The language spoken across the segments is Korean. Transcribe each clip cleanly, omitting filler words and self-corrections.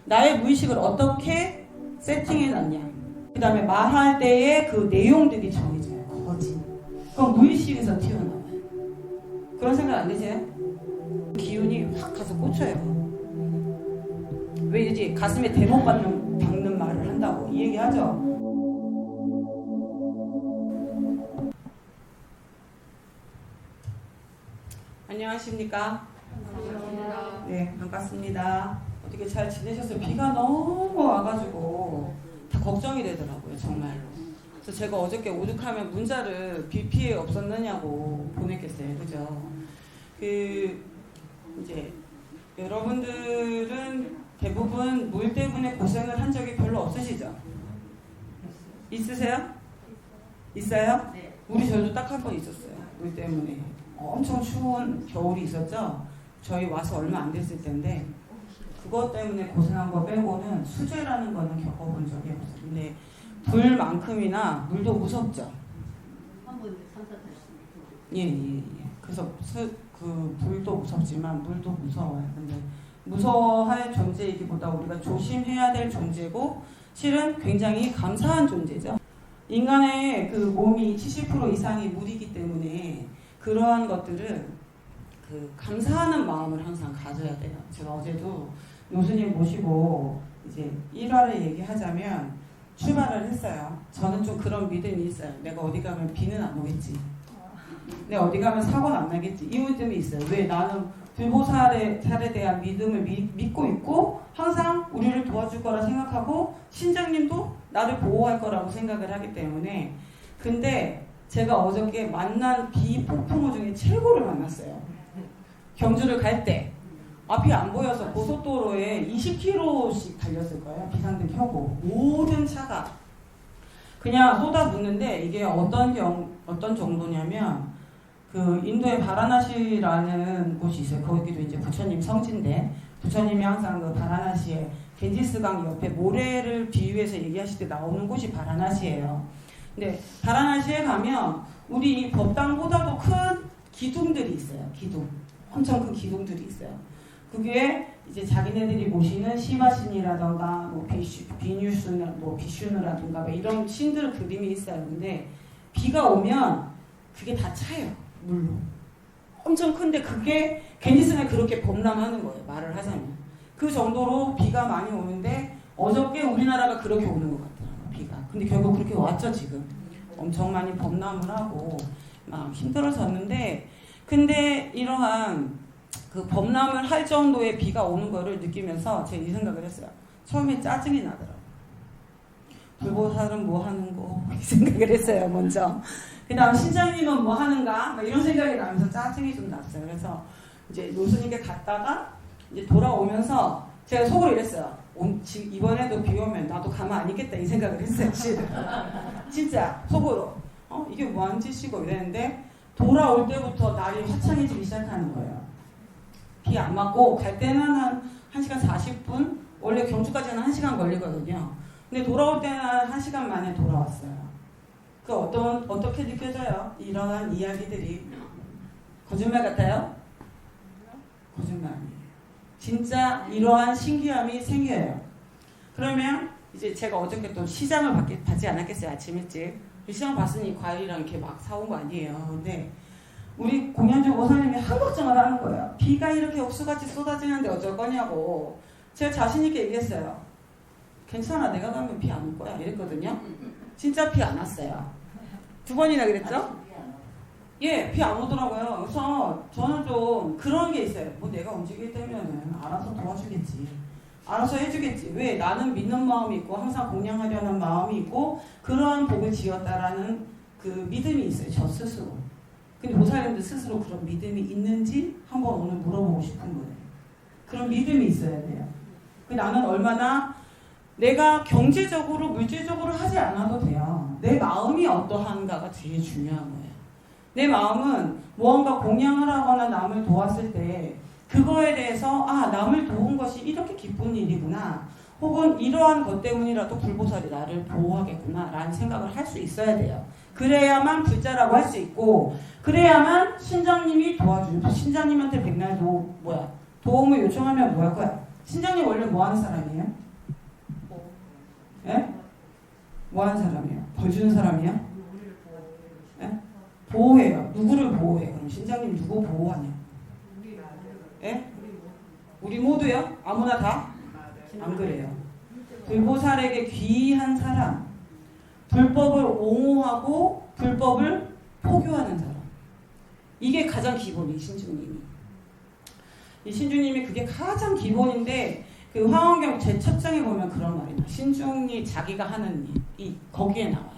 나의 무의식을 어떻게 세팅해 놨냐. 그 다음에 말할 때의 그 내용들이 정해져요. 거지. 그럼 무의식에서 튀어나와요. 그런 생각 안 드세요? 기운이 확 가서 꽂혀요. 왜 이러지? 가슴에 대못 박는 말을 한다고 이 얘기 하죠? 안녕하십니까? 반갑습니다. 네, 반갑습니다. 어떻게 잘 지내셨어요? 비가 너무 와가지고 다 걱정이 되더라고요, 정말로. 그래서 제가 어저께 오죽하면 문자를 비 피해 없었느냐고 보냈겠어요, 그죠? 이제 여러분들은 대부분 물 때문에 고생을 한 적이 별로 없으시죠? 있으세요? 있어요? 네. 우리 저도 딱 한 번 있었어요. 물 때문에 엄청 추운 겨울이 있었죠. 저희 와서 얼마 안 됐을 텐데 그것 때문에 고생한 거 빼고는 수재라는 거는 겪어본 적이 없어요. 근데 불만큼이나 물도 무섭죠. 한번 산사했습니다. 예. 그래서 그 불도 무섭지만 물도 무서워요. 근데 무서워할 존재이기보다 우리가 조심해야 될 존재고 실은 굉장히 감사한 존재죠. 인간의 그 몸이 70% 이상이 물이기 때문에 그러한 것들을 감사하는 마음을 항상 가져야 돼요. 제가 어제도 교수님 모시고 이제 1화를 얘기하자면 출발을 했어요. 저는 좀 그런 믿음이 있어요. 내가 어디 가면 비는 안 오겠지. 내가 어디 가면 사고는 안 나겠지. 이 믿음이 있어요. 왜? 나는 불보살에 대한 믿음을 믿고 있고 항상 우리를 도와줄 거라 생각하고 신장님도 나를 보호할 거라고 생각을 하기 때문에. 근데 제가 어저께 만난 비폭풍우 중에 최고를 만났어요. 경주를 갈 때 앞이 안 보여서 고속도로에 20km씩 달렸을 거예요. 비상등 켜고 모든 차가 그냥 쏟아붓는데 이게 어떤 정도냐면 그 인도의 바라나시라는 곳이 있어요. 거기도 이제 부처님 성지인데 부처님이 항상 그 바라나시에 겐지스강 옆에 모래를 비유해서 얘기하실 때 나오는 곳이 바라나시예요. 근데 바라나시에 가면 우리 법당보다도 큰 기둥들이 있어요. 기둥. 엄청 큰 기둥들이 있어요. 그게 이제 자기네들이 모시는 시바신이라던가 뭐 비슈누라던가 뭐 이런 신들 그림이 있어요. 근데 비가 오면 그게 다 차요. 물로. 엄청 큰데 그게 겐지스강에 그렇게 범람하는 거예요. 말을 하자면. 그 정도로 비가 많이 오는데 어저께 우리나라가 그렇게 오는 것 같더라고요. 비가. 근데 결국 그렇게 왔죠 지금. 엄청 많이 범람을 하고 막 힘들어졌는데 근데 이러한 그 범람을 할 정도의 비가 오는 거를 느끼면서 제가 이 생각을 했어요. 처음에 짜증이 나더라고요. 불보살은 뭐 하는 거? 이 생각을 했어요, 먼저. 그 다음 신장님은 뭐 하는가? 막 이런 생각이 나면서 짜증이 좀 났어요. 그래서 이제 노스님께 갔다가 이제 돌아오면서 제가 속으로 이랬어요. 이번에도 비 오면 나도 가만 안 있겠다 이 생각을 했어요. 진짜 속으로. 이게 뭐하는 짓이고 이랬는데 돌아올 때부터 날이 화창해지기 시작하는 거예요. 비 안 맞고 갈 때는 한 1시간 40분? 원래 경주까지는 1시간 걸리거든요. 근데 돌아올 때는 1시간 만에 돌아왔어요. 어떻게 느껴져요? 이러한 이야기들이 거짓말 같아요? 거짓말이에요. 진짜 이러한 신기함이 생겨요. 그러면 이제 제가 어저께 또 시장을 받지 않았겠어요? 아침 일찍. 시장 봤으니 과일이랑 이렇게 막 사온 거 아니에요. 근데 우리 공연주 모사님이 한 걱정을 하는 거예요. 비가 이렇게 옥수같이 쏟아지는데 어쩔 거냐고. 제가 자신 있게 얘기했어요. 괜찮아, 내가 가면 비 안 올 거야 이랬거든요. 진짜 비 안 왔어요. 2번이나 그랬죠? 예, 비 안 오더라고요. 그래서 저는 좀 그런 게 있어요. 뭐 내가 움직일 때면은 알아서 도와주겠지. 알아서 해주겠지. 왜? 나는 믿는 마음이 있고 항상 공양하려는 마음이 있고 그러한 복을 지었다라는 그 믿음이 있어요. 저 스스로. 근데 보살님들 스스로 그런 믿음이 있는지 한번 오늘 물어보고 싶은 거예요. 그런 믿음이 있어야 돼요. 나는 얼마나 내가 경제적으로 물질적으로 하지 않아도 돼요. 내 마음이 어떠한가가 제일 중요한 거예요. 내 마음은 무언가 공양을 하거나 남을 도왔을 때 그거에 대해서 남을 도운 것이 이렇게 기쁜 일이구나. 혹은 이러한 것 때문이라도 불보살이 나를 보호하겠구나 라는 생각을 할 수 있어야 돼요. 그래야만 불자라고 할 수 있고 그래야만 신장님이 도와주고 신장님한테 백날 도움을 요청하면 뭐 할 거야? 신장님 원래 뭐 하는 사람이에요? 예? 뭐 하는 사람이에요? 벌 주는 사람이에요? 예? 보호해요. 누구를 보호해요? 그럼 신장님 누구 보호하냐? 예? 우리 모두요? 아무나 다? 안 그래요. 불보살에게 귀한 사람, 불법을 옹호하고 불법을 포교하는 사람. 이게 가장 기본이 신주님이. 이 신주님이 그게 가장 기본인데 그 화엄경 제 첫 장에 보면 그런 말이 나와요. 신중이 자기가 하는 일, 거기에 나와요.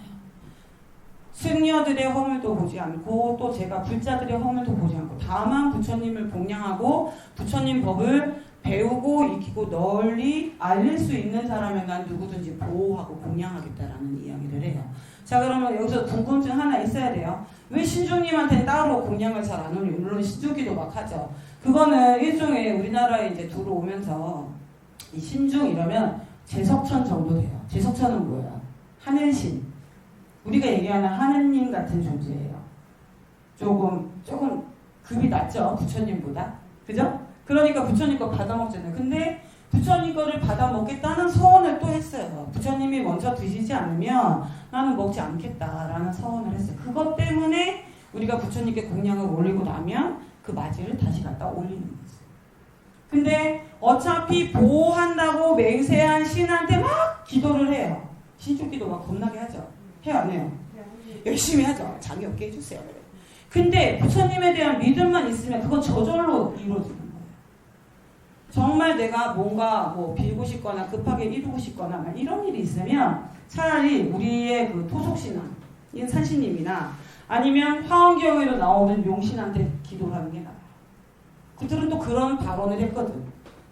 승려들의 허물도 보지 않고 또 제가 불자들의 허물도 보지 않고 다만 부처님을 공양하고 부처님 법을 배우고 익히고 널리 알릴 수 있는 사람을 난 누구든지 보호하고 공양하겠다라는 이야기를 해요. 자, 그러면 여기서 궁금증 하나 있어야 돼요. 왜 신중님한테는 따로 공양을 잘 안 올리고 물론 신중기도 막 하죠. 그거는 일종의 우리나라에 이제 들어오면서 이 신중 이러면 제석천 정도 돼요. 제석천은 뭐예요? 하늘신. 우리가 얘기하는 하느님 같은 존재예요. 조금 급이 낮죠. 부처님보다. 그죠? 그러니까 부처님 거 받아먹잖아요. 근데 부처님 거를 받아먹겠다는 서원을 또 했어요. 부처님이 먼저 드시지 않으면 나는 먹지 않겠다라는 서원을 했어요. 그것 때문에 우리가 부처님께 공양을 올리고 나면 그 맞이를 다시 갖다 올리는 거죠. 근데 어차피 보호한다고 맹세한 신한테 막 기도를 해요. 신축기도 막 겁나게 하죠. 해요 안 해요? 열심히 하죠. 장이 없게 해주세요. 그래. 근데 부처님에 대한 믿음만 있으면 그건 저절로 이루어지는 거예요. 정말 내가 뭔가 뭐 빌고 싶거나 급하게 이루고 싶거나 막 이런 일이 있으면 차라리 우리의 그 토속신앙인 산신님이나 아니면 화엄경에도 나오는 용신한테 기도를 하는 게 나아요. 그들은 또 그런 발언을 했거든.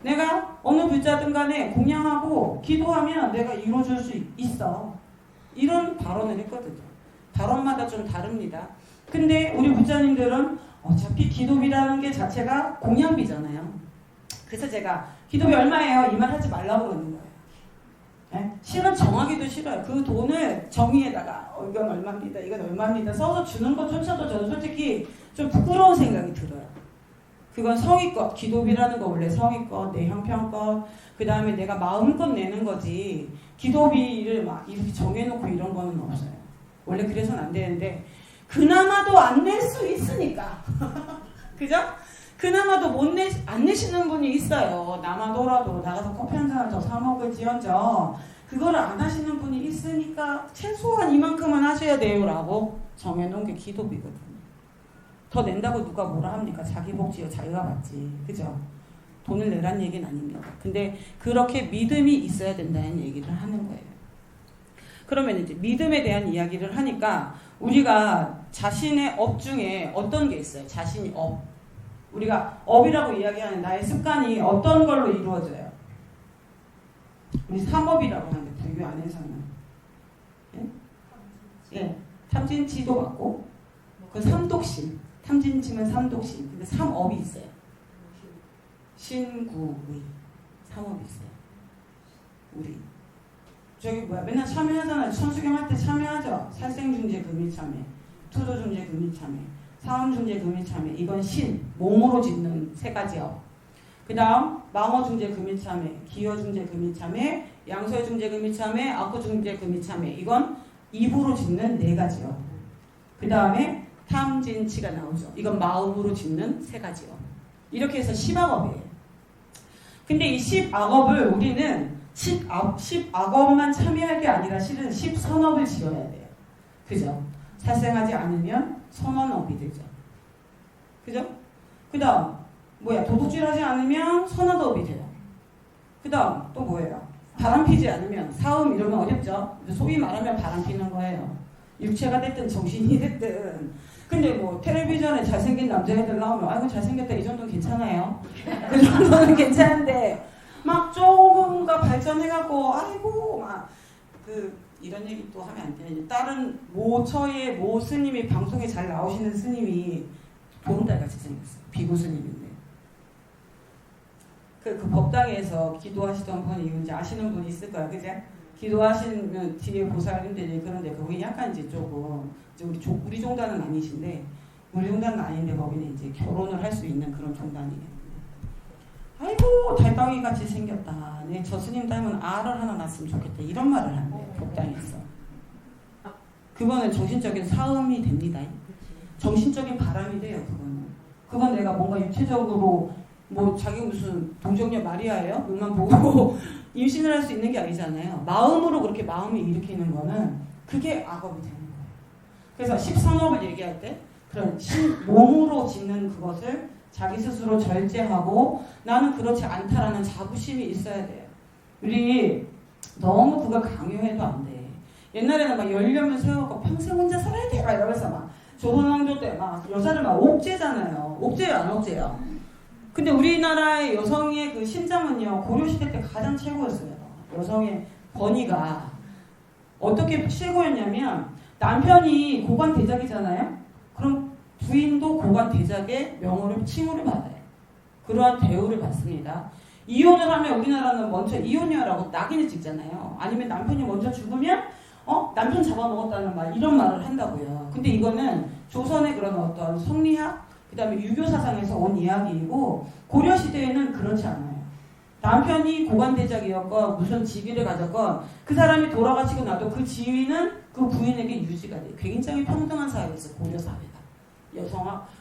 내가 어느 불자든 간에 공양하고 기도하면 내가 이루어줄 수 있어. 이런 발언을 했거든요. 발언마다 좀 다릅니다. 근데 우리 불자님들은 어차피 기도비라는 게 자체가 공양비잖아요. 그래서 제가 기도비 얼마예요? 이 말 하지 말라고 그러는 거예요. 네? 실은 정하기도 싫어요. 그 돈을 정의에다가 이건 얼마입니다. 이건 얼마입니다. 써서 주는 것조차도 저는 솔직히 좀 부끄러운 생각이 들어요. 그건 성의껏, 기도비라는 거 원래 성의껏, 내 형편껏, 그 다음에 내가 마음껏 내는 거지 기도비를 막 이렇게 정해놓고 이런 거는 없어요. 원래 그래서는 안 되는데 그나마도 안 낼 수 있으니까 그죠? 그나마도 안 내시는 분이 있어요. 나마더라도 나가서 커피 한 잔을 더 사 먹을지언정 그거를 안 하시는 분이 있으니까 최소한 이만큼은 하셔야 돼요 라고 정해놓은 게 기도비거든요. 더 낸다고 누가 뭐라 합니까? 자기 복지요 자기가 받지. 그죠? 돈을 내란 얘기는 아닙니다. 근데 그렇게 믿음이 있어야 된다는 얘기를 하는 거예요. 그러면 이제 믿음에 대한 이야기를 하니까 우리가 자신의 업 중에 어떤 게 있어요? 자신이 업. 우리가 업이라고 이야기하는 나의 습관이 어떤 걸로 이루어져요? 우리 삼업이라고 하는데 불교 안에서는 예, 탐진치도 맞고 그 삼독심. 탐진치면 삼독심. 근데 삼업이 있어요. 신구의 삼업이 있어요. 우리 저기 뭐야 맨날 참여하잖아요. 천수경 할 때 참여하죠. 살생중재 금일참회, 투도중재 금일참회, 사원중재 금일참회. 이건 신 몸으로 짓는 세 가지요. 그 다음 망어중재 금일참회, 기여중재 금일참회, 양서중재 금일참회, 악구중재 금일참회. 이건 입으로 짓는 네 가지요. 그 다음에 탐진치가 나오죠. 이건 마음으로 짓는 세 가지요. 이렇게 해서 10악업이에요. 근데 이 10악업을 우리는 10악업만 참여할 게 아니라 실은 10선업을 지어야 돼요. 그죠? 살생하지 않으면 선언업이 되죠. 그죠? 그 다음 뭐야 도둑질하지 않으면 선언업이 돼요. 그 다음 또 뭐예요? 바람 피지 않으면 사음 이러면 어렵죠? 소위 말하면 바람 피는 거예요. 육체가 됐든 정신이 됐든. 근데 뭐 텔레비전에 잘생긴 남자애들 나오면 아이고 잘생겼다 이 정도는 괜찮아요. 그 정도는 괜찮은데 막 조금가 발전해갖고 아이고 막 이런 얘기 또 하면 안 되는데 다른 모처의 모 스님이 방송에 잘 나오시는 스님이 보름달같이 생겼어요. 비구 스님인데 그 법당에서 기도하시던 분이 이제 아시는 분이 있을 거야, 그제? 기도하시는 뒤에 보살님들이 그런데 거기 약간 이제 조금 이제 우리 종단은 아니신데 우리 종단은 아닌데 거기는 이제 결혼을 할 수 있는 그런 종단이에요. 아이고 달덩이 같이 생겼다. 내 저 스님 닮은 알을 하나 낳았으면 좋겠다. 이런 말을 한대요. 복당에서. 그거는 정신적인 사음이 됩니다. 정신적인 바람이 돼요. 그건 내가 뭔가 육체적으로 뭐 자기 무슨 동정녀 마리아예요? 눈만 보고 임신을 할 수 있는 게 아니잖아요. 마음으로 그렇게 마음을 일으키는 거는 그게 악업이 되는 거예요. 그래서 13업을 얘기할 때 그런 몸으로 짓는 그것을 자기 스스로 절제하고 나는 그렇지 않다라는 자부심이 있어야 돼요. 우리 너무 그걸 강요해도 안 돼. 옛날에는 막 열려면 세워갖고 평생 혼자 살아야 돼 막 이러면서 막 조선왕조 때 막 여자를 막 옥죄잖아요. 옥죄요 안 옥죄요? 근데 우리나라의 여성의 그 신장은요 고려시대 때 가장 최고였어요. 여성의 권위가 어떻게 최고였냐면 남편이 고관대작이잖아요. 그럼 부인도 고관대작의 명호를 칭호를 받아요. 그러한 대우를 받습니다. 이혼을 하면 우리나라는 먼저 이혼이야라고 낙인을 찍잖아요. 아니면 남편이 먼저 죽으면 남편 잡아먹었다는 말 이런 말을 한다고요. 근데 이거는 조선의 그런 어떤 성리학 그 다음에 유교 사상에서 온 이야기이고 고려시대에는 그렇지 않아요. 남편이 고관대작이었건 무슨 직위를 가졌건 그 사람이 돌아가시고 나도 그 지위는 그 부인에게 유지가 돼요. 굉장히 평등한 사회였어요. 고려사회가.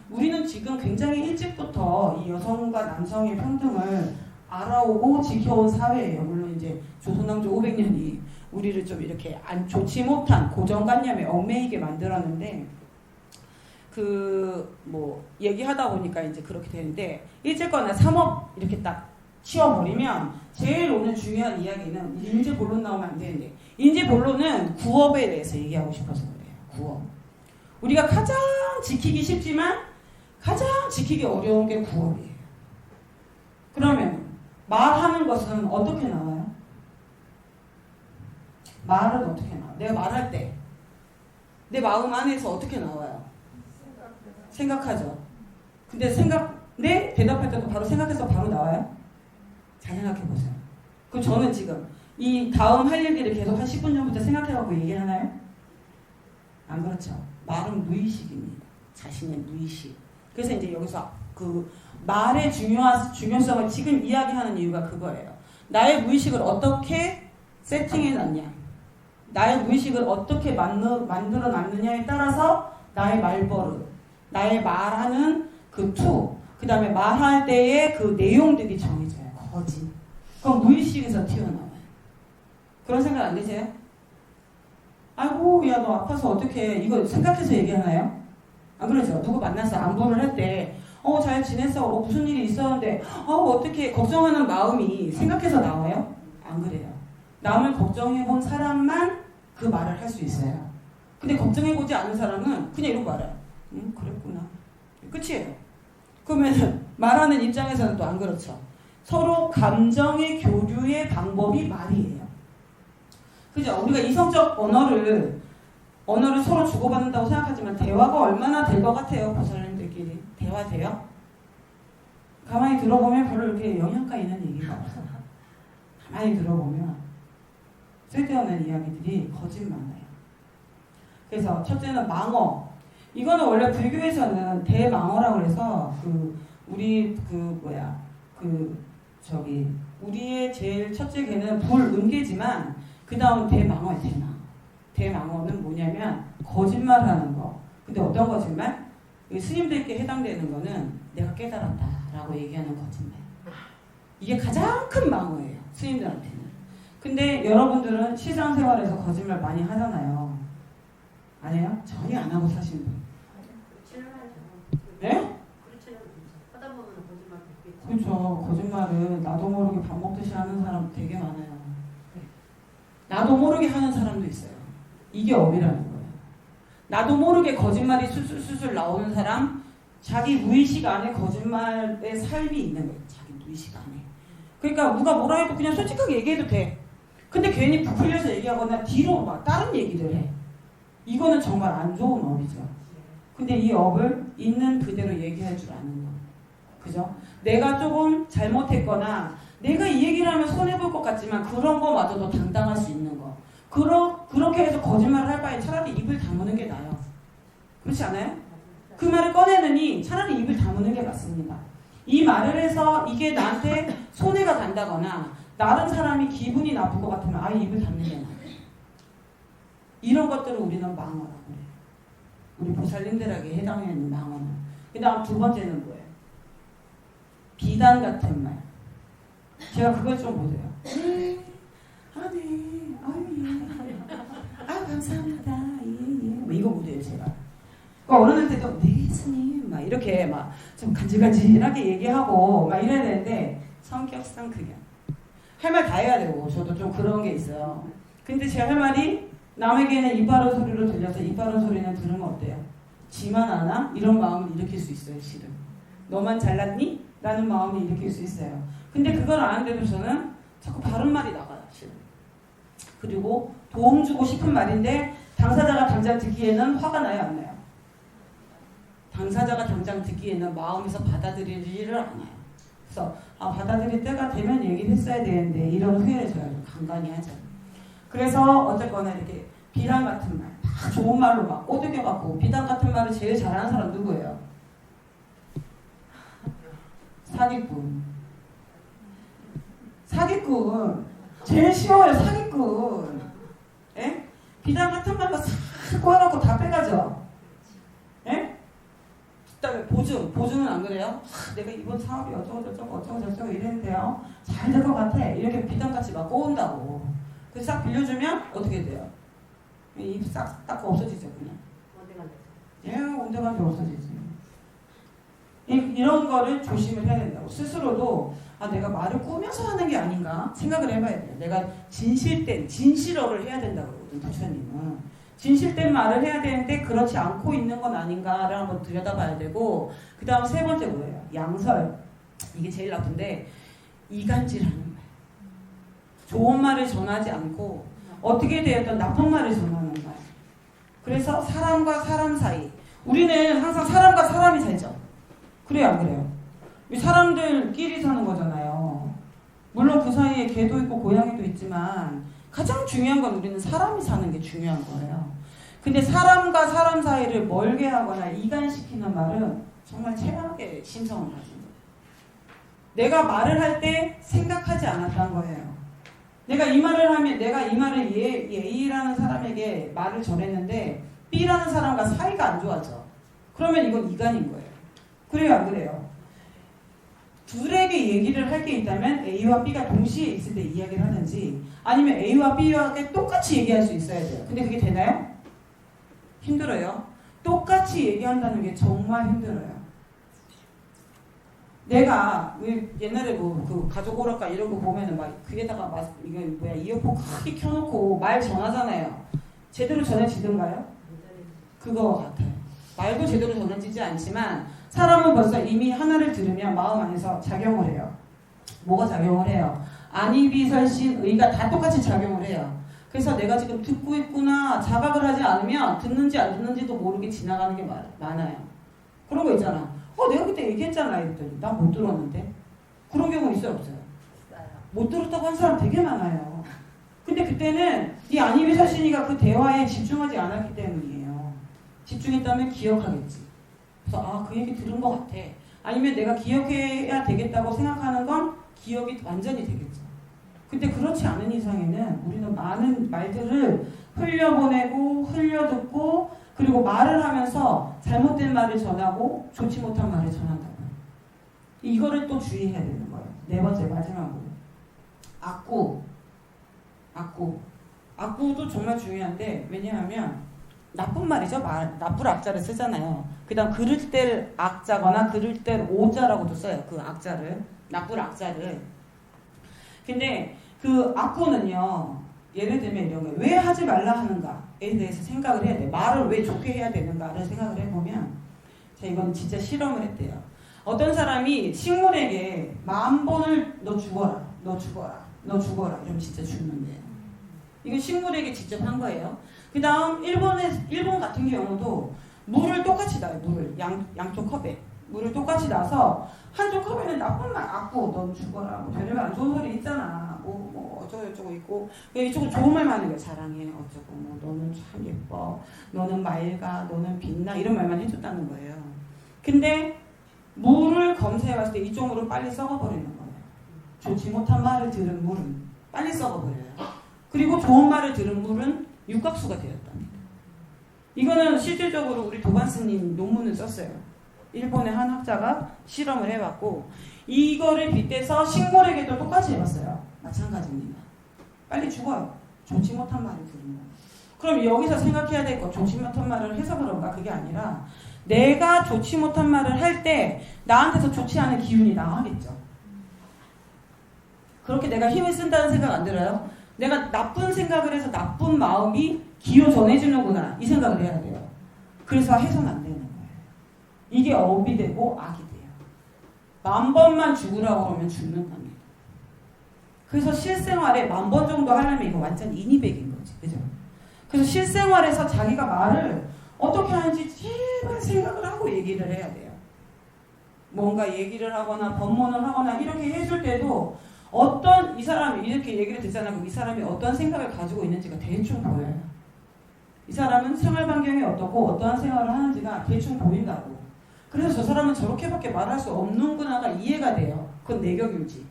우리는 지금 굉장히 일찍부터 이 여성과 남성의 평등을 알아오고 지켜온 사회예요. 물론 이제 조선왕조 500년이 우리를 좀 이렇게 좋지 못한 고정관념에 얽매이게 만들었는데 얘기하다 보니까 이제 그렇게 되는데 일제거나 3업 이렇게 딱 치워버리면 제일 오늘 중요한 이야기는 인재 본론 나오면 안 되는데 인재 본론은 구업에 대해서 얘기하고 싶어서 그래요. 구업. 우리가 가장 지키기 쉽지만 가장 지키기 어려운 게 구업이에요. 그러면 말하는 것은 어떻게 나와요? 말은 어떻게 나와요? 내가 말할 때 내 마음 안에서 어떻게 나와요? 생각하죠. 근데 네? 대답할 때도 바로 생각해서 바로 나와요? 잘 생각해보세요. 그럼 저는 지금 이 다음 할 얘기를 계속 한 10분 전부터 생각해갖고 얘기하나요? 안 그렇죠. 말은 무의식입니다. 자신의 무의식. 그래서 이제 여기서 그 말의 중요성을 지금 이야기하는 이유가 그거예요. 나의 무의식을 어떻게 세팅해놨냐. 나의 무의식을 어떻게 만들어 놨느냐에 따라서 나의 말버릇, 나의 말하는 그 그 다음에 말할 때의 그 내용들이 정해져요. 거짓. 그럼 무의식에서 튀어나와요. 그런 생각 안 드세요? 아이고 야 너 아파서 어떡해. 이거 생각해서 얘기하나요? 안 그러죠? 누구 만나서 안부를 할 때 잘 지냈어. 무슨 일이 있었는데 어떻게 걱정하는 마음이 생각해서 나와요? 안 그래요. 남을 걱정해본 사람만 그 말을 할 수 있어요. 근데 걱정해보지 않은 사람은 그냥 이러고 말해요. 그랬구나. 끝이에요. 그러면 말하는 입장에서는 또 안 그렇죠. 서로 감정의 교류의 방법이 말이에요. 그죠? 우리가 이성적 언어를 서로 주고받는다고 생각하지만 대화가 얼마나 될 것 같아요? 보살님들끼리. 대화돼요? 가만히 들어보면 별로 이렇게 영향가 있는 얘기가 없어요. 가만히 들어보면 쓸데없는 이야기들이 거짓말이에요. 그래서 첫째는 망어. 이거는 원래 불교에서는 대망어라고 해서 우리의 제일 첫째 개는 불응계지만 그 다음 대망어예요. 대망어는 뭐냐면 거짓말하는 거. 근데 어떤 거짓말? 스님들께 해당되는 거는 내가 깨달았다라고 얘기하는 거짓말. 이게 가장 큰 망어예요. 스님들한테는. 근데 여러분들은 실상생활에서 거짓말 많이 하잖아요. 안 해요? 전혀 안 하고 사시는 분. 네? 그렇죠. 하다 보면 거짓말 듣겠죠. 그렇죠. 거짓말은 나도 모르게 밥 먹듯이 하는 사람 되게 많아요. 나도 모르게 하는 사람도 있어요. 이게 업이라는 거예요. 나도 모르게 거짓말이 술술 나오는 사람, 자기 무의식 안에 거짓말의 삶이 있는 거예요. 자기 무의식 안에. 그러니까 누가 뭐라 해도 그냥 솔직하게 얘기해도 돼. 근데 괜히 부풀려서 얘기하거나 뒤로 막 다른 얘기를 해. 이거는 정말 안 좋은 업이죠. 근데 이 업을 있는 그대로 얘기할 줄 아는 거. 그죠? 내가 조금 잘못했거나 내가 이 얘기를 하면 손해볼 것 같지만 그런 거마저도 당당할 수 있는 거. 그렇게 해서 거짓말을 할 바에 차라리 입을 다무는 게 나아요. 그렇지 않아요? 그 말을 꺼내느니 차라리 입을 다무는 게 맞습니다. 이 말을 해서 이게 나한테 손해가 간다거나 다른 사람이 기분이 나쁠 것 같으면 아예 입을 닫는 게 나아요. 이런 것들을 우리는 망언이라고 해요. 우리 보살님들에게 해당하는 있는 망언은. 그 다음 두 번째는 뭐예요? 비단 같은 말. 제가 그걸 좀 보세요. 네, 아유, 예. 아, 감사합니다. 예, 예. 뭐 이거 못해요, 제가. 그러니까 어른한테도, 네, 스님. 막 이렇게 막 좀 간질간질하게 얘기하고 막 이래야 되는데, 성격상 그냥. 할 말 다 해야 되고, 저도 좀 그런 게 있어요. 근데 제가 할 말이 남에게는 이빨로 소리로 들려서 이빨로 소리는 들으면 어때요? 지만 아나? 이런 마음을 일으킬 수 있어요, 실은. 너만 잘났니? 라는 마음을 일으킬 수 있어요. 근데 그걸 아는데도 저는 자꾸 바른 말이 나가요, 실은. 그리고 도움 주고 싶은 말인데 당사자가 당장 듣기에는 화가 나요, 안 나요? 당사자가 당장 듣기에는 마음에서 받아들이지를 않아요. 그래서 받아들일 때가 되면 얘기를 했어야 되는데 이런 후회를 제가 좀 간간히 하죠. 그래서 어쨌거나 이렇게 비단 같은 말, 다 좋은 말로 막 꼬드겨갖고 비단 같은 말을 제일 잘하는 사람 누구예요? 사기꾼. 사기꾼. 제일 쉬워요, 사기꾼. 예? 비단 같은 말로 싹 꼬아놓고 다 빼가죠. 예? 그다음에 보증은 안 그래요? 내가 이번 사업이 어쩌고 이랬는데요. 잘 될 것 같아. 이렇게 비단같이 막 꼬은다고. 그래서 싹 빌려주면 어떻게 돼요? 입 싹 닦고 없어지죠, 그냥. 예, 온데간데 없어지지. 이런 거를 조심을 해야 된다고. 스스로도 내가 말을 꾸며서 하는 게 아닌가 생각을 해봐야 돼요. 내가 진실어를 해야 된다고 그러거든, 부처님은. 진실된 말을 해야 되는데 그렇지 않고 있는 건 아닌가를 한번 들여다봐야 되고, 그 다음 세 번째 뭐예요? 양설. 이게 제일 나쁜데 이간질하는 말. 좋은 말을 전하지 않고 어떻게 되었던 나쁜 말을 전하는 말. 그래서 사람과 사람 사이. 우리는 항상 사람과 사람이 살죠. 그래요, 안 그래요? 사람들끼리 사는 거잖아요. 물론 그 사이에 개도 있고 고양이도 있지만 가장 중요한 건 우리는 사람이 사는 게 중요한 거예요. 근데 사람과 사람 사이를 멀게 하거나 이간시키는 말은 정말 최악의 심성을 가진 거예요. 내가 말을 할 때 생각하지 않았던 거예요. 내가 이 말을 하면 내가 이 말을 A라는 사람에게 말을 전했는데 B라는 사람과 사이가 안 좋아져. 그러면 이건 이간인 거예요. 그래요, 안 그래요? 둘에게 얘기를 할 게 있다면 A와 B가 동시에 있을 때 이야기를 하든지 아니면 A와 B와 똑같이 얘기할 수 있어야 돼요. 근데 그게 되나요? 힘들어요. 똑같이 얘기한다는 게 정말 힘들어요. 내가 옛날에 그 가족 오락가 이런 거 보면은 막 그게다가 이어폰 크게 켜놓고 말 전하잖아요. 제대로 전해지던가요? 그거 같아요. 말도 제대로 전해지지 않지만 사람은 벌써 이미 하나를 들으면 마음 안에서 작용을 해요. 뭐가 작용을 해요? 안이비설신 의가 다 똑같이 작용을 해요. 그래서 내가 지금 듣고 있구나 자각을 하지 않으면 듣는지 안 듣는지도 모르게 지나가는 게 많아요. 그런 거 있잖아. 내가 그때 얘기했잖아 이랬더니 나 못 들었는데. 그런 경우 있어요, 없어요? 못 들었다고 한 사람 되게 많아요. 근데 그때는 이 안이비설신이가 그 대화에 집중하지 않았기 때문이에요. 집중했다면 기억하겠지. 그래서 그 얘기 들은 것 같아. 아니면 내가 기억해야 되겠다고 생각하는 건 기억이 완전히 되겠죠. 근데 그렇지 않은 이상에는 우리는 많은 말들을 흘려보내고 흘려듣고 그리고 말을 하면서 잘못된 말을 전하고 좋지 못한 말을 전한다고요. 이거를 또 주의해야 되는 거예요. 네 번째 마지막으로 악구도 정말 중요한데 왜냐하면 나쁜 말이죠. 나쁜 악자를 쓰잖아요. 그 다음 그를 뗄 악자거나 그를 뗄 오자라고도 써요. 그 악자를. 나쁜 악자를. 근데 그 악구는요. 예를 들면 이런 거예요. 왜 하지 말라 하는가에 대해서 생각을 해야 돼요. 말을 왜 좋게 해야 되는가를 생각을 해보면 제가 이건 진짜 실험을 했대요. 어떤 사람이 식물에게 10,000번을 너 죽어라 이러면 진짜 죽는데요. 이건 식물에게 직접 한 거예요. 그 다음 일본 같은 경우도 물을 똑같이 놔요. 양쪽 컵에 물을 똑같이 놔서 한쪽 컵에는 나쁜 말 악구 넌 죽어라 뭐 별의별 안 좋은 소리 있잖아 뭐 어쩌고 있고 이쪽은 좋은 말만 하는 거예요. 사랑해 어쩌고 뭐 너는 참 예뻐 너는 맑아 너는 빛나 이런 말만 해줬다는 거예요. 근데 물을 검사해봤을 때 이쪽으로 빨리 썩어버리는 거예요. 좋지 못한 말을 들은 물은 빨리 썩어버려요. 그리고 좋은 말을 들은 물은 육각수가 되었답니다. 이거는 실질적으로 우리 도반스님 논문을 썼어요. 일본의 한 학자가 실험을 해봤고 이거를 빗대서 식물에게도 똑같이 해봤어요. 마찬가지입니다. 빨리 죽어요. 좋지 못한 말을 들으면. 그럼 여기서 생각해야 될 거 좋지 못한 말을 해서 그런가? 그게 아니라 내가 좋지 못한 말을 할 때 나한테서 좋지 않은 기운이 나가겠죠. 그렇게 내가 힘을 쓴다는 생각 안 들어요? 내가 나쁜 생각을 해서 나쁜 마음이 기어 전해지는구나 이 생각을 해야 돼요. 그래서 해서는 안 되는 거예요. 이게 업이 되고 악이 돼요. 10,000번만 죽으라고 그러면 죽는 겁니다. 그래서 실생활에 10,000번 정도 하려면 이거 완전 인이백인 거지. 그죠? 그래서 실생활에서 자기가 말을 어떻게 하는지 제발 생각을 하고 얘기를 해야 돼요. 뭔가 얘기를 하거나 법문을 하거나 이렇게 해줄 때도 어떤 이 사람이 이렇게 얘기를 듣잖아요. 이 사람이 어떤 생각을 가지고 있는지가 대충 보여요. 이 사람은 생활 반경이 어떻고 어떠한 생활을 하는지가 대충 보인다고. 그래서 저 사람은 저렇게밖에 말할 수 없는구나가 이해가 돼요. 그건 내격일지.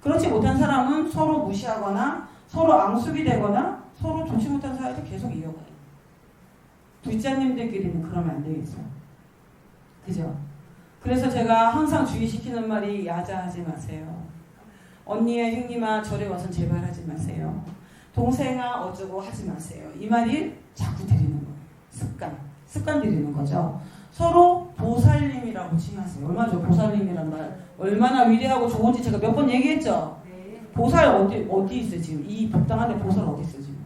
그렇지 못한 사람은 서로 무시하거나 서로 앙숙이 되거나 서로 좋지 못한 사이를 계속 이어가요. 둘째님들끼리는 그러면 안 되겠죠. 그죠? 그래서 제가 항상 주의시키는 말이 야자하지 마세요. 언니야 형님아 절에 와서 제발 하지 마세요. 동생아 어쩌고 하지 마세요. 이 말이 자꾸 드리는 거예요. 습관 들이는 거죠. 서로 보살님이라고 칭하세요. 얼마나 저 보살님이란 말 얼마나 위대하고 좋은지 제가 몇 번 얘기했죠. 네. 보살 어디 있어요 지금? 이 법당안에 보살 어디 있어요 지금?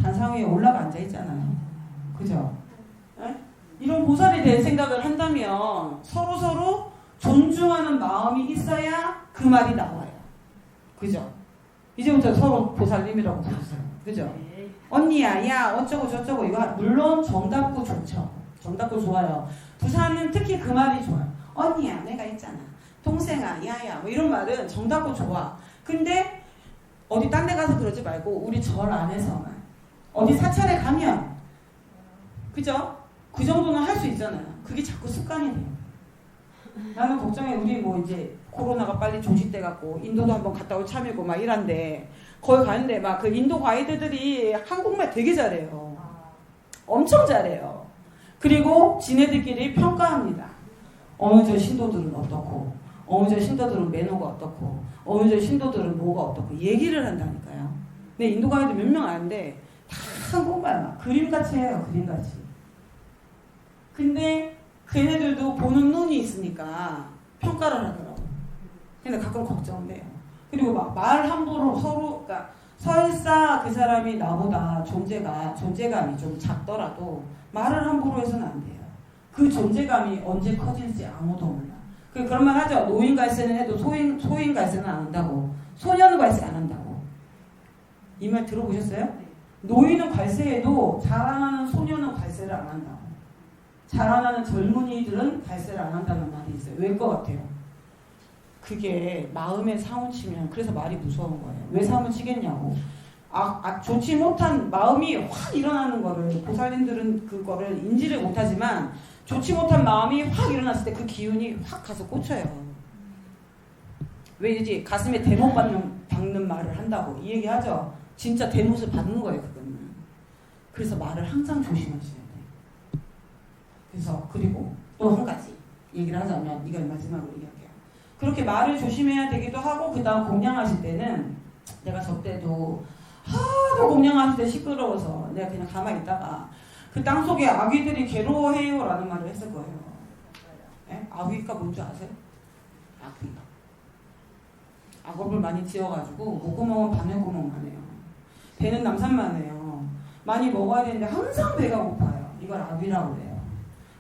단상 위에 올라가 앉아 있잖아요. 그죠? 에? 이런 보살이 될 생각을 한다면 서로 존중하는 마음이 있어야 그 말이 나와요. 그죠? 이제부터 서로 보살님이라고 부르세요. 그죠? 네. 언니야, 야, 어쩌고 저쩌고 이거 물론 정답고 좋죠. 정답고 좋아요. 부산은 특히 그 말이 좋아요. 언니야, 내가 있잖아. 동생아, 야야, 뭐 이런 말은 정답고 좋아. 근데 어디 딴 데 가서 그러지 말고 우리 절 안에서만 어디 사찰에 가면 그죠? 그 정도는 할 수 있잖아요. 그게 자꾸 습관이 돼요. 나는 걱정해. 우리 뭐 이제 코로나가 빨리 종식돼갖고 인도도 한번 갔다 올 참이고 막 이란데 거기 가는데 막 그 인도 가이드들이 한국말 되게 잘해요. 엄청 잘해요. 그리고 지네들끼리 평가합니다. 어느 저 신도들은 어떻고 어느 저 신도들은 매너가 어떻고 어느 저 신도들은 뭐가 어떻고 얘기를 한다니까요. 근데 인도 가이드 몇 명 아는데 다 한국말 막 그림같이 해요. 그림같이. 근데 걔네들도 보는 눈이 있으니까 평가를 하더라고요. 근데 가끔 걱정돼요. 그리고 막 말 함부로 서로, 그러니까 설사 그 사람이 나보다 존재감이 좀 작더라도 말을 함부로 해서는 안 돼요. 그 존재감이 언제 커질지 아무도 몰라. 그런 말 하죠. 노인 갈세는 해도 소인 갈세는 안 한다고. 소년 갈세 안 한다고. 이 말 들어보셨어요? 노인은 갈세해도 자라나는 소년은 갈세를 안 한다고. 자라나는 젊은이들은 갈세를 안 한다는 말이 있어요. 왜 것 같아요? 그게 마음에 사무치면 그래서 말이 무서운 거예요. 왜 사무치겠냐고. 좋지 못한 마음이 확 일어나는 거를 보살님들은 그거를 인지를 못하지만 좋지 못한 마음이 확 일어났을 때 그 기운이 확 가서 꽂혀요. 왜 이제 가슴에 대못 박는 말을 한다고 이 얘기하죠. 진짜 대못을 받는 거예요. 그거는. 그래서 말을 항상 조심하셔야 돼요. 그래서 그리고 또 한 가지 얘기를 하자면 이걸 마지막으로 얘기할게요. 그렇게 말을 조심해야 되기도 하고 그 다음 공양하실 때는 내가 저 때도 하도 공양하실 때 시끄러워서 내가 그냥 가만히 있다가 그 땅속에 아귀들이 괴로워해요 라는 말을 했을 거예요. 네? 아귀가 뭔지 아세요? 아귀. 악업을 많이 지어가지고 목구멍은 바늘구멍만 해요. 배는 남산만 해요. 많이 먹어야 되는데 항상 배가 고파요. 이걸 아귀라고 해요.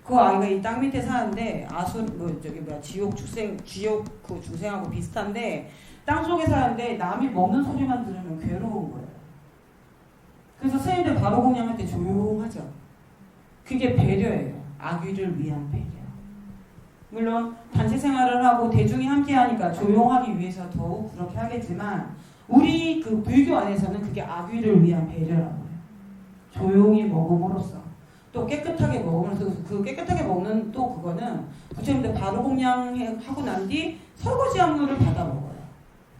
그 아이가 이 땅 밑에 사는데 지옥 그 중생하고 비슷한데 땅 속에 사는데 남이 먹는 소리만 들으면 괴로운 거예요. 그래서 스님들 바로 공양할 때 조용하죠. 그게 배려예요. 아귀를 위한 배려. 물론 단체 생활을 하고 대중이 함께 하니까 조용하기 위해서 더욱 그렇게 하겠지만 우리 그 불교 안에서는 그게 아귀를 위한 배려라고 해요. 조용히 먹음으로써 또 깨끗하게 먹으면서 그 깨끗하게 먹는 또 그거는 부처님들 바로 공양하고 난 뒤 설거지한 물을 받아 먹어요.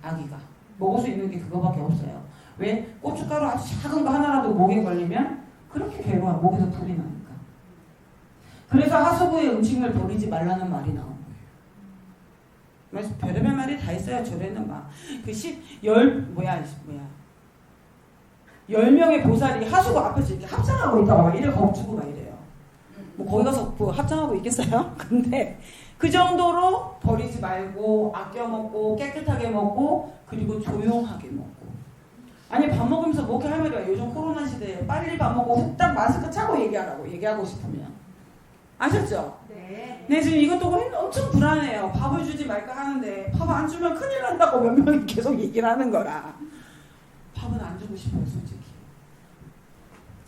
아기가 먹을 수 있는 게 그거밖에 없어요. 왜? 고춧가루 아주 작은 거 하나라도 목에 걸리면 그렇게 괴로워. 목에서 불이 나니까. 그래서 하수구에 음식물 버리지 말라는 말이 나온 거예요. 그래서 별의별 말이 다 있어요. 절에는 막그 10명의 보살이 하수구 앞에서 이렇게 합장하고 있다가 막 이래 겁주고 막 이래요. 뭐 거기 가서 뭐 합장하고 있겠어요? 근데 그 정도로 버리지 말고 아껴 먹고 깨끗하게 먹고 그리고 조용하게 먹고. 아니 밥 먹으면서 뭐 이렇게 할 말이야. 요즘 코로나 시대에 빨리 밥 먹고 후딱 마스크 차고 얘기하고 싶으면. 아셨죠? 네. 네, 지금 이것도 엄청 불안해요. 밥을 주지 말까 하는데 밥 안 주면 큰일 난다고 몇 명이 계속 얘기를 하는 거라. 밥은 안 주고 싶어요, 솔직히.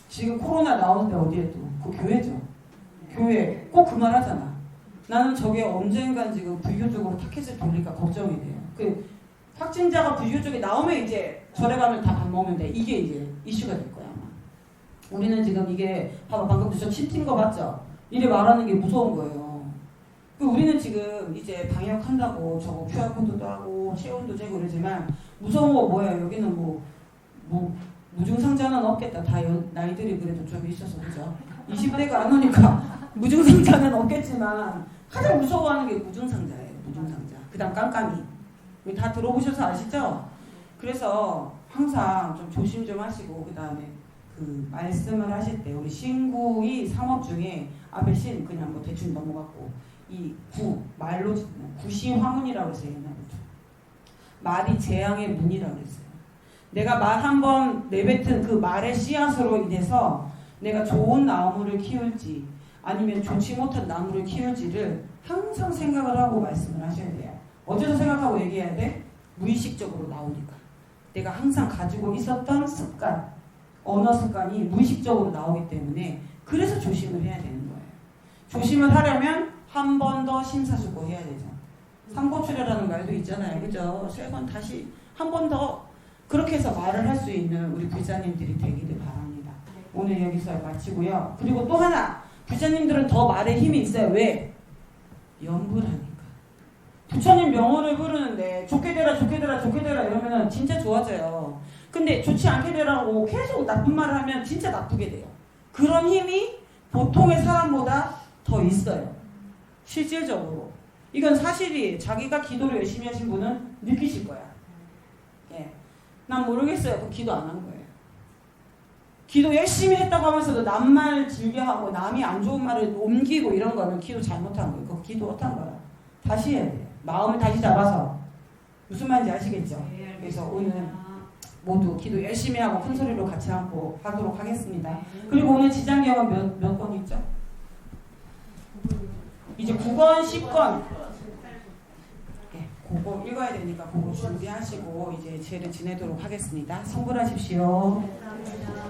지금 코로나 나오는데 어디에 또? 그 교회죠. 교회 꼭 그 말 하잖아. 나는 저게 언젠간 지금 불교 쪽으로 타켓을 돌릴까 걱정이 돼요. 그 확진자가 불교 쪽에 나오면 이제 절에 가면 다 밥 먹는데 이게 이제 이슈가 될 거야 아마. 우리는 지금 이게 봐봐 방금 저 침튄 거 봤죠? 이래 말하는 게 무서운 거예요. 우리는 지금 이제 방역한다고 저거 QR코드도 하고 체온도 재고 그러지만 무서운 거 뭐야? 여기는 뭐 무증상자는 없겠다. 다 나이들이 그래도 좀 있어서 그죠? 20대가 안 오니까 무증상자는 없겠지만 가장 무서워하는 게 무증상자예요. 무증상자. 그 다음 깜깜이. 다 들어보셔서 아시죠? 그래서 항상 좀 조심 좀 하시고 그 다음에 그 말씀을 하실 때 우리 신구의 삼업 중에 앞에 신 그냥 뭐 대충 넘어갔고 이 구 말로 구시화문이라고 했어요. 옛날부터. 말이 재앙의 문이라고 했어요. 내가 말 한번 내뱉은 그 말의 씨앗으로 인해서 내가 좋은 나무를 키울지 아니면 좋지 못한 나무를 키울지를 항상 생각을 하고 말씀을 하셔야 돼요. 어째서 생각하고 얘기해야 돼? 무의식적으로 나오니까. 내가 항상 가지고 있었던 습관, 언어 습관이 무의식적으로 나오기 때문에 그래서 조심을 해야 되는 거예요. 조심을 하려면 한 번 더 심사숙고해야 되죠. 삼고추려라는 말도 있잖아요. 그죠? 세 번 다시 한 번 더 그렇게 해서 말을 할 수 있는 우리 부자님들이 되기를 바랍니다. 오늘 여기서 마치고요. 그리고 또 하나 부자님들은 더 말에 힘이 있어요. 왜? 연불하니까. 부처님 명호를 부르는데 좋게 되라 좋게 되라 좋게 되라 이러면 진짜 좋아져요. 근데 좋지 않게 되라고 계속 나쁜 말을 하면 진짜 나쁘게 돼요. 그런 힘이 보통의 사람보다 더 있어요. 실질적으로. 이건 사실이 자기가 기도를 열심히 하신 분은 느끼실 거야. 예. 난 모르겠어요. 그럼 기도 안 한 거예요. 기도 열심히 했다고 하면서도 남말 즐겨하고 남이 안 좋은 말을 옮기고 이런 거는 기도 잘못한 거예요. 그거 기도 못한 거야. 다시 해야 돼요. 마음을 다시 잡아서. 무슨 말인지 아시겠죠? 그래서 오늘 모두 기도 열심히 하고 큰 소리로 같이 하고 하도록 하겠습니다. 그리고 오늘 지장경은 몇 권 있죠? 이제 9권, 10권. 네, 그거 읽어야 되니까 그거 준비하시고 이제 제를 지내도록 하겠습니다. 성불하십시오. 감사합니다.